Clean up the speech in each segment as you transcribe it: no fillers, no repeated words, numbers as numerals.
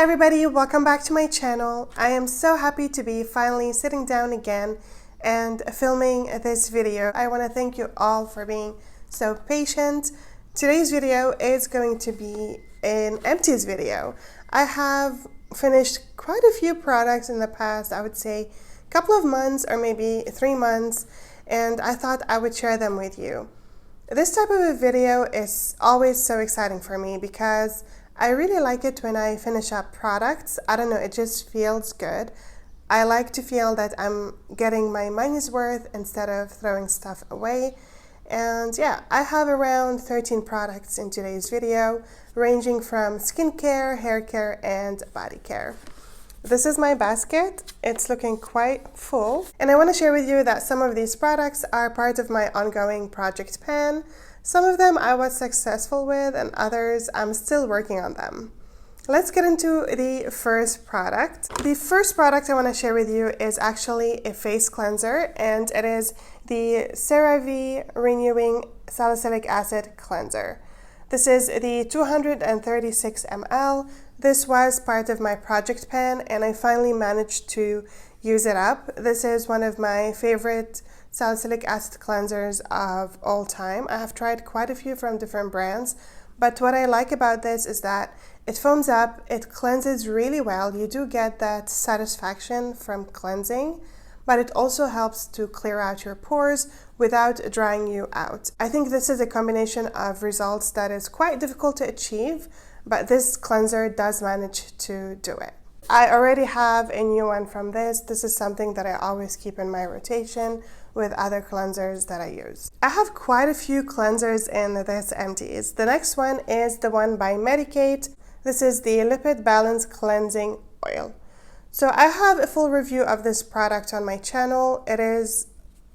Hi everybody, welcome back to my channel. I am so happy to be finally sitting down again and filming this video. I want to thank you all for being so patient. Today's video is going to be an empties video. I have finished quite a few products in the past, I would say a couple of months or maybe 3 months, and I thought I would share them with you. This type of a video is always so exciting for me because I really like it when I finish up products. I don't know, it just feels good. I like to feel that I'm getting my money's worth instead of throwing stuff away. And yeah, I have around 13 products in today's video, ranging from skincare, hair care, and body care. This is my basket. It's looking quite full. And I want to share with you that some of these products are part of my ongoing project pan. Some of them I was successful with, and others I'm still working on them. Let's get into the first product. The first product I want to share with you is actually a face cleanser, and it is the Cerave Renewing Salicylic Acid Cleanser. This is the 236 ml. This was part of my project pan, and I finally managed to use it up. This is one of my favorite salicylic acid cleansers of all time. I have tried quite a few from different brands, but what I like about this is that it foams up, it cleanses really well. You do get that satisfaction from cleansing, but it also helps to clear out your pores without drying you out. I think this is a combination of results that is quite difficult to achieve, but this cleanser does manage to do it. I already have a new one from this. This is something that I always keep in my rotation with other cleansers that I use. I have quite a few cleansers in this empties. The next one is the one by Medicate. This is the Lipid Balance Cleansing Oil. So I have a full review of this product on my channel. It is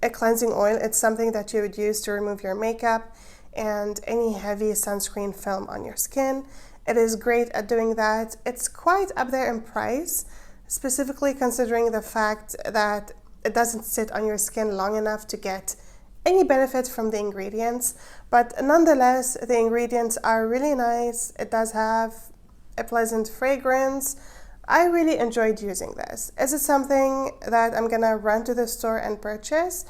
a cleansing oil. It's something that you would use to remove your makeup and any heavy sunscreen film on your skin. It is great at doing that. It's quite up there in price, specifically considering the fact that it doesn't sit on your skin long enough to get any benefit from the ingredients. But nonetheless, the ingredients are really nice. It does have a pleasant fragrance. I really enjoyed using this. Is it something that I'm gonna run to the store and purchase?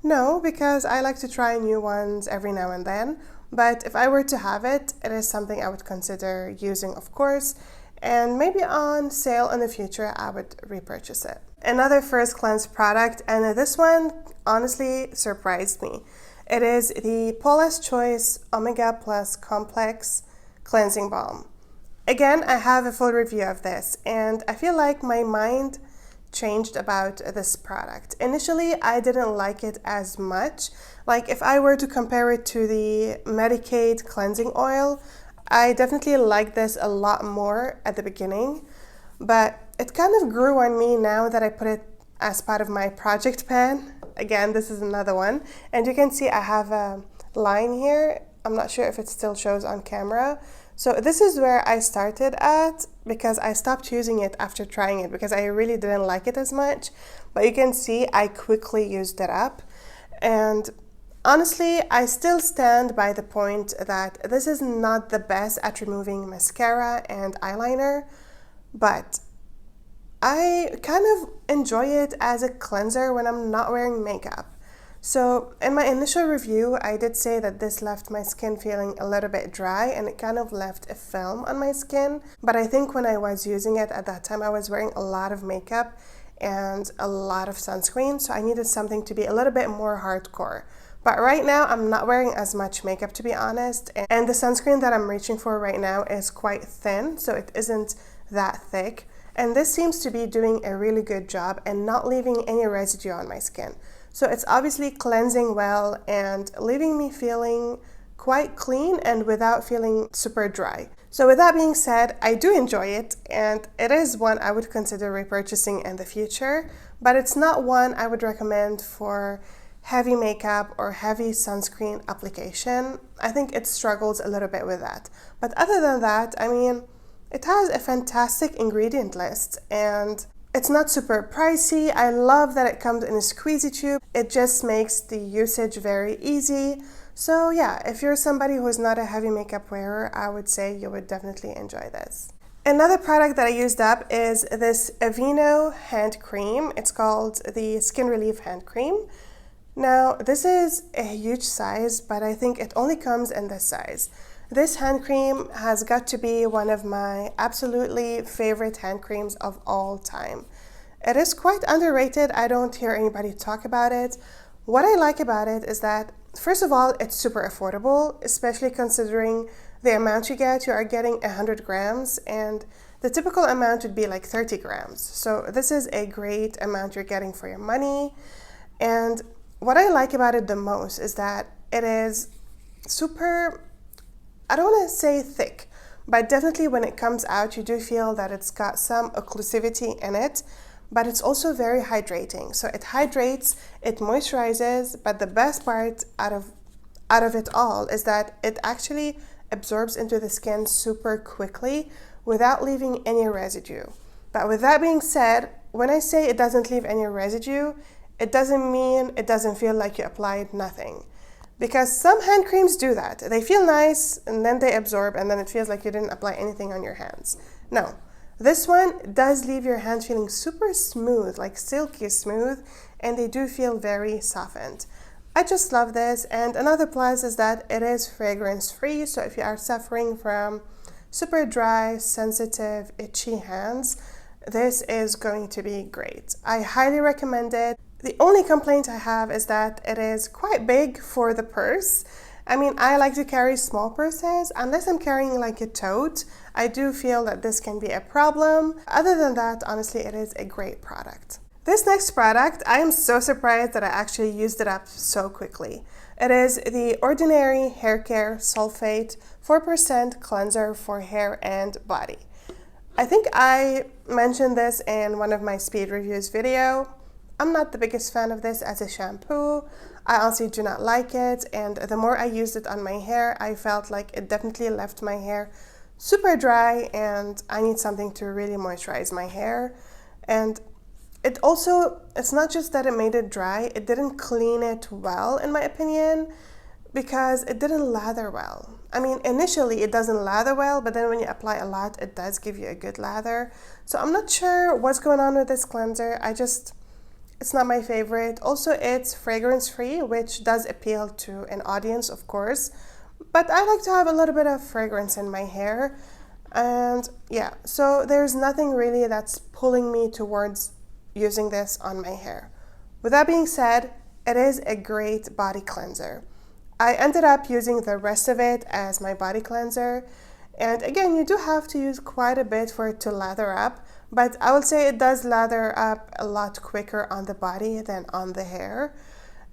No, because I like to try new ones every now and then. But if I were to have it, it is something I would consider using, of course, and maybe on sale in the future, I would repurchase it. Another First Cleanse product, and this one honestly surprised me. It is the Paula's Choice Omega Plus Complex Cleansing Balm. Again, I have a full review of this, and I feel like my mind changed about this product. Initially, I didn't like it as much. Like if I were to compare it to the Medicate cleansing oil, I definitely like this a lot more at the beginning, but it kind of grew on me now that I put it as part of my project pan. Again, this is another one, and you can see I have a line here. I'm not sure if it still shows on camera. So this is where I started at because I stopped using it after trying it because I really didn't like it as much. But you can see I quickly used it up. And honestly, I still stand by the point that this is not the best at removing mascara and eyeliner, but I kind of enjoy it as a cleanser when I'm not wearing makeup. So in my initial review, I did say that this left my skin feeling a little bit dry and it kind of left a film on my skin. But I think when I was using it at that time, I was wearing a lot of makeup and a lot of sunscreen. So I needed something to be a little bit more hardcore. But right now, I'm not wearing as much makeup, to be honest. And the sunscreen that I'm reaching for right now is quite thin, so it isn't that thick. And this seems to be doing a really good job and not leaving any residue on my skin. So it's obviously cleansing well and leaving me feeling quite clean and without feeling super dry. So with that being said, I do enjoy it, and it is one I would consider repurchasing in the future, but it's not one I would recommend for heavy makeup or heavy sunscreen application. I think it struggles a little bit with that. But other than that, I mean, it has a fantastic ingredient list and it's not super pricey. I love that it comes in a squeezy tube. It just makes the usage very easy. So yeah, if you're somebody who's not a heavy makeup wearer, I would say you would definitely enjoy this. Another product that I used up is this Aveeno hand cream. It's called the Skin Relief Hand Cream. Now, this is a huge size, but I think it only comes in this size. This hand cream has got to be one of my absolutely favorite hand creams of all time. It is quite underrated. I don't hear anybody talk about it. What I like about it is that, first of all, it's super affordable, especially considering the amount you get. You are getting 100 grams, and the typical amount would be like 30 grams. So this is a great amount you're getting for your money. And what I like about it the most is that it is super, I don't want to say thick, but definitely when it comes out, you do feel that it's got some occlusivity in it, but it's also very hydrating. So it hydrates, it moisturizes, but the best part out of it all is that it actually absorbs into the skin super quickly without leaving any residue. But with that being said, when I say it doesn't leave any residue, it doesn't mean it doesn't feel like you applied nothing. Because some hand creams do that. They feel nice and then they absorb and then it feels like you didn't apply anything on your hands. No, this one does leave your hand feeling super smooth, like silky smooth, and they do feel very softened. I just love this, and another plus is that it is fragrance free, so if you are suffering from super dry, sensitive, itchy hands, this is going to be great. I highly recommend it. The only complaint I have is that it is quite big for the purse. I mean, I like to carry small purses. Unless I'm carrying like a tote, I do feel that this can be a problem. Other than that, honestly, it is a great product. This next product, I am so surprised that I actually used it up so quickly. It is the Ordinary Haircare Sulphate 4% Cleanser for Hair and Body. I think I mentioned this in one of my speed reviews video. I'm not the biggest fan of this as a shampoo. I honestly do not like it, and the more I used it on my hair, I felt like it definitely left my hair super dry, and I need something to really moisturize my hair. And it's not just that it made it dry, it didn't clean it well, in my opinion, because it didn't lather well. I mean, initially it doesn't lather well, but then when you apply a lot, it does give you a good lather. So I'm not sure what's going on with this cleanser. It's not my favorite. Also, it's fragrance free, which does appeal to an audience, of course, but I like to have a little bit of fragrance in my hair. And yeah, so there's nothing really that's pulling me towards using this on my hair. With that being said, it is a great body cleanser. I ended up using the rest of it as my body cleanser, and again, you do have to use quite a bit for it to lather up, but I would say it does lather up a lot quicker on the body than on the hair,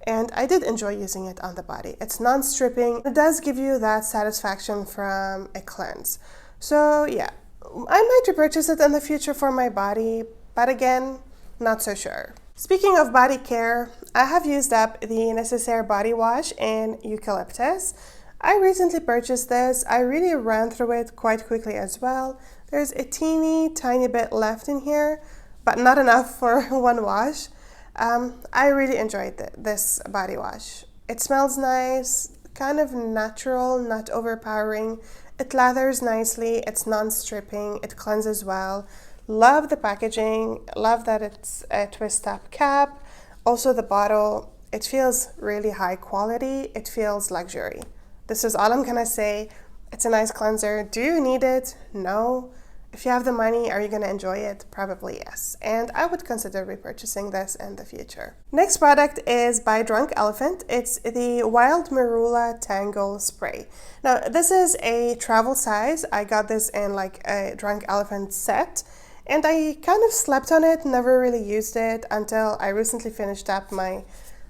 and I did enjoy using it on the body. It's non-stripping. It does give you that satisfaction from a cleanse. So yeah, I might repurchase it in the future for my body, but again, not so sure. Speaking of body care, I have used up the Necessaire body wash in Eucalyptus. I recently purchased this. I really ran through it quite quickly as well. There's a teeny tiny bit left in here, but not enough for one wash. I really enjoyed this body wash. It smells nice, kind of natural, not overpowering. It lathers nicely, it's non-stripping, it cleanses well. Love the packaging, love that it's a twist top cap. Also the bottle, it feels really high quality, it feels luxury. This is all I'm gonna say. It's a nice cleanser. Do you need it? No. If you have the money, are you gonna enjoy it? Probably yes. And I would consider repurchasing this in the future. Next product is by Drunk Elephant. It's the Wild Marula Tangle Spray. Now this is a travel size. I got this in like a Drunk Elephant set. And I kind of slept on it, never really used it until I recently finished up my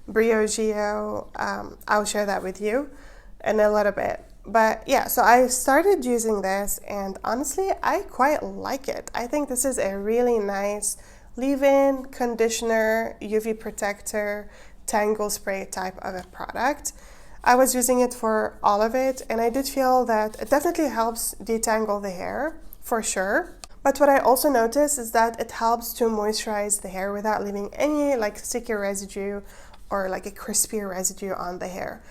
Briogeo. I'll share that with you in a little bit. But yeah, so I started using this and honestly, I quite like it. I think this is a really nice leave-in conditioner, UV protector, tangle spray type of a product. I was using it for all of it and I did feel that it definitely helps detangle the hair for sure. But what I also noticed is that it helps to moisturize the hair without leaving any like sticky residue or like a crispy residue on the hair.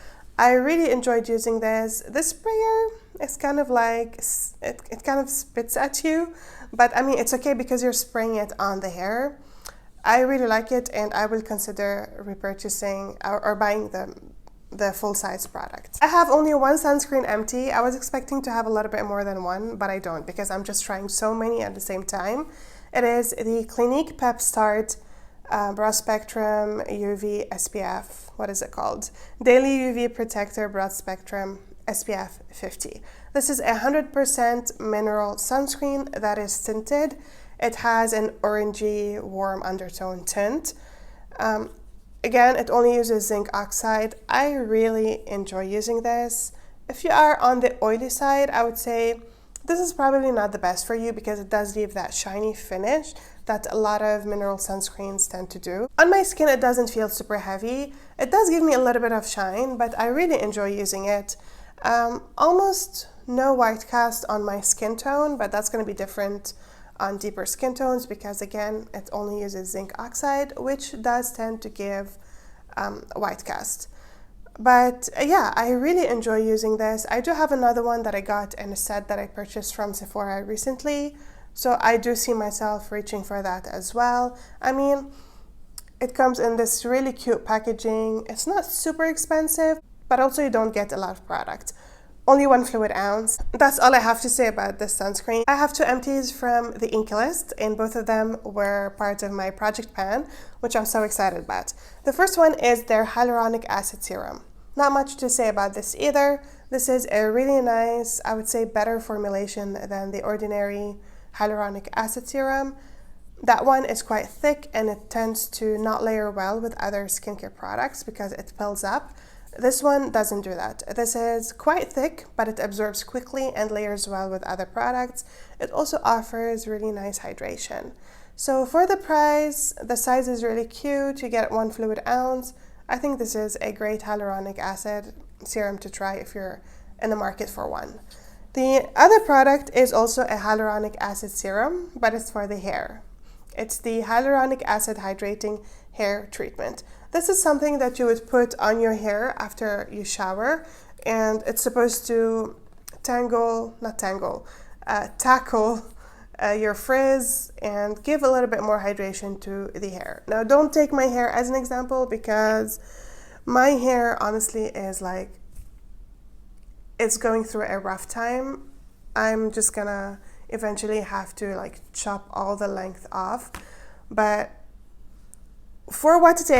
I really enjoyed using this. This sprayer is kind of like, it kind of spits at you, but I mean, it's okay because you're spraying it on the hair. I really like it, and I will consider repurchasing or buying the full-size product. I have only one sunscreen empty. I was expecting to have a little bit more than one, but I don't because I'm just trying so many at the same time. It is the Clinique Pep Start Broad Spectrum UV SPF, what is it called? Daily UV Protector Broad Spectrum SPF 50. This is 100% mineral sunscreen that is tinted. It has an orangey warm undertone tint. Again, it only uses zinc oxide. I really enjoy using this. If you are on the oily side, I would say this is probably not the best for you because it does leave that shiny finish that a lot of mineral sunscreens tend to do. On my skin, it doesn't feel super heavy. It does give me a little bit of shine, but I really enjoy using it. Almost no white cast on my skin tone, but that's going to be different on deeper skin tones because again, it only uses zinc oxide, which does tend to give white cast. But yeah, I really enjoy using this. I do have another one that I got in a set that I purchased from Sephora recently, so I do see myself reaching for that as well. I mean, it comes in this really cute packaging. It's not super expensive, but also you don't get a lot of product. Only 1 fluid ounce. That's all I have to say about this sunscreen. I have 2 empties from the Inkey list, and both of them were part of my project pan, which I'm so excited about. The first one is their hyaluronic acid serum. Not much to say about this either. This is a really nice, I would say better formulation than the ordinary hyaluronic acid serum. That one is quite thick and it tends to not layer well with other skincare products because it pills up. This one doesn't do that. This is quite thick, but it absorbs quickly and layers well with other products. It also offers really nice hydration. So for the price, the size is really cute. You get 1 fluid ounce. I think this is a great hyaluronic acid serum to try if you're in the market for one. The other product is also a hyaluronic acid serum, but it's for the hair. It's the hyaluronic acid hydrating hair treatment. This is something that you would put on your hair after you shower, and it's supposed to tackle your frizz and give a little bit more hydration to the hair. Now, don't take my hair as an example because my hair honestly is like, it's going through a rough time. I'm just gonna eventually have to like chop all the length off, but for what it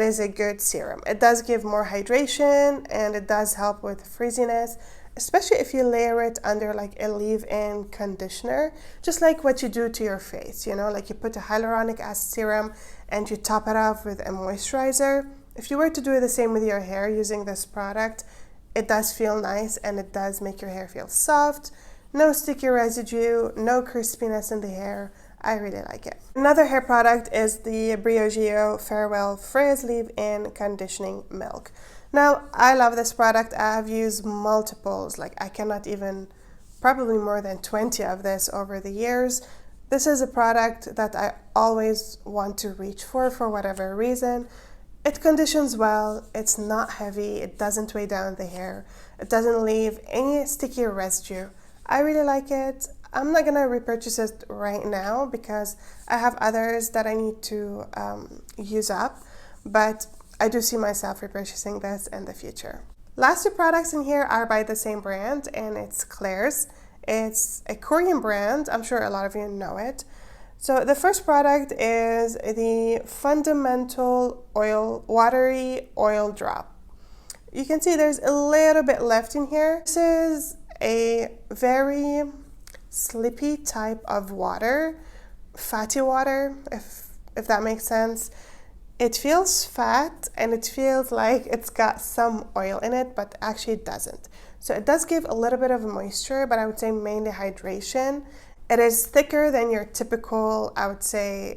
is a good serum. It does give more hydration and it does help with frizziness, especially if you layer it under like a leave-in conditioner, just like what you do to your face, you know, like you put a hyaluronic acid serum and you top it off with a moisturizer. If you were to do the same with your hair using this product, it does feel nice and it does make your hair feel soft, no sticky residue, no crispiness in the hair. I really like it. Another hair product is the Briogeo Farewell Frizz Leave-In Conditioning Milk. Now, I love this product. I have used multiples, like I cannot even, probably more than 20 of this over the years. This is a product that I always want to reach for whatever reason. It conditions well, it's not heavy, it doesn't weigh down the hair, it doesn't leave any sticky residue. I really like it. I'm not gonna repurchase it right now because I have others that I need to use up, but I do see myself repurchasing this in the future. Last 2 products in here are by the same brand, and it's Klairs. It's a Korean brand. I'm sure a lot of you know it. So the first product is the Fundamental Watery Oil Drop. You can see there's a little bit left in here. This is a very slippy type of water, fatty water, if that makes sense. It feels fat and it feels like it's got some oil in it, but actually it doesn't. So it does give a little bit of moisture, but I would say mainly hydration. It is thicker than your typical, I would say,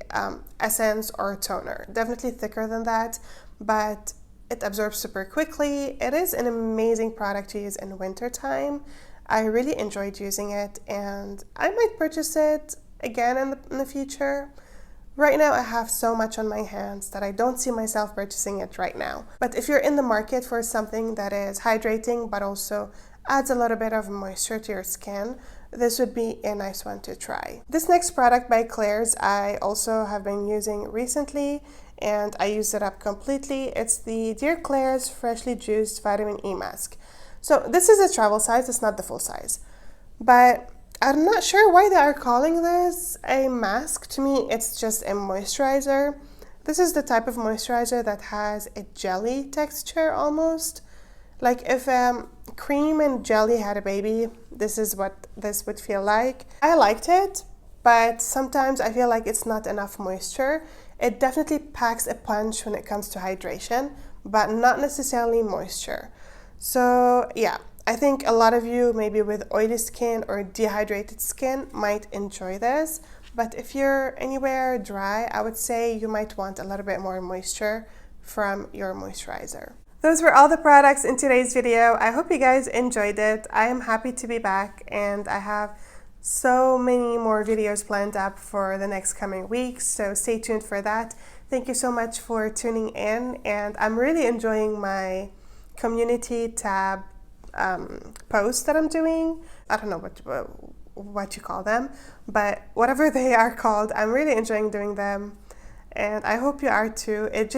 essence or toner. Definitely thicker than that, but it absorbs super quickly. It is an amazing product to use in winter time. I really enjoyed using it, and I might purchase it again in the future. Right now I have so much on my hands that I don't see myself purchasing it right now. But if you're in the market for something that is hydrating but also adds a little bit of moisture to your skin, this would be a nice one to try. This next product by Klairs I also have been using recently, and I used it up completely. It's the Dear Klairs Freshly Juiced Vitamin E Mask. So this is a travel size, it's not the full size. But I'm not sure why they are calling this a mask. To me, it's just a moisturizer. This is the type of moisturizer that has a jelly texture almost. Like if cream and jelly had a baby, this is what this would feel like. I liked it, but sometimes I feel like it's not enough moisture. It definitely packs a punch when it comes to hydration, but not necessarily moisture. So yeah, I think a lot of you maybe with oily skin or dehydrated skin might enjoy this, but if you're anywhere dry, I would say you might want a little bit more moisture from your moisturizer. Those were all the products in today's video. I hope you guys enjoyed it. I am happy to be back, and I have so many more videos planned up for the next coming weeks, so stay tuned for that. Thank you so much for tuning in, and I'm really enjoying my community tab posts that I'm doing. I don't know what you call them, but whatever they are called, I'm really enjoying doing them, and I hope you are too. It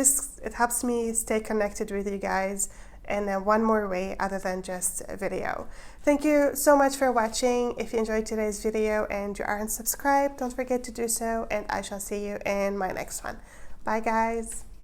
helps me stay connected with you guys in one more way other than just a video. Thank you so much for watching. If you enjoyed today's video and you aren't subscribed, don't forget to do so, and I shall see you in my next one. Bye guys.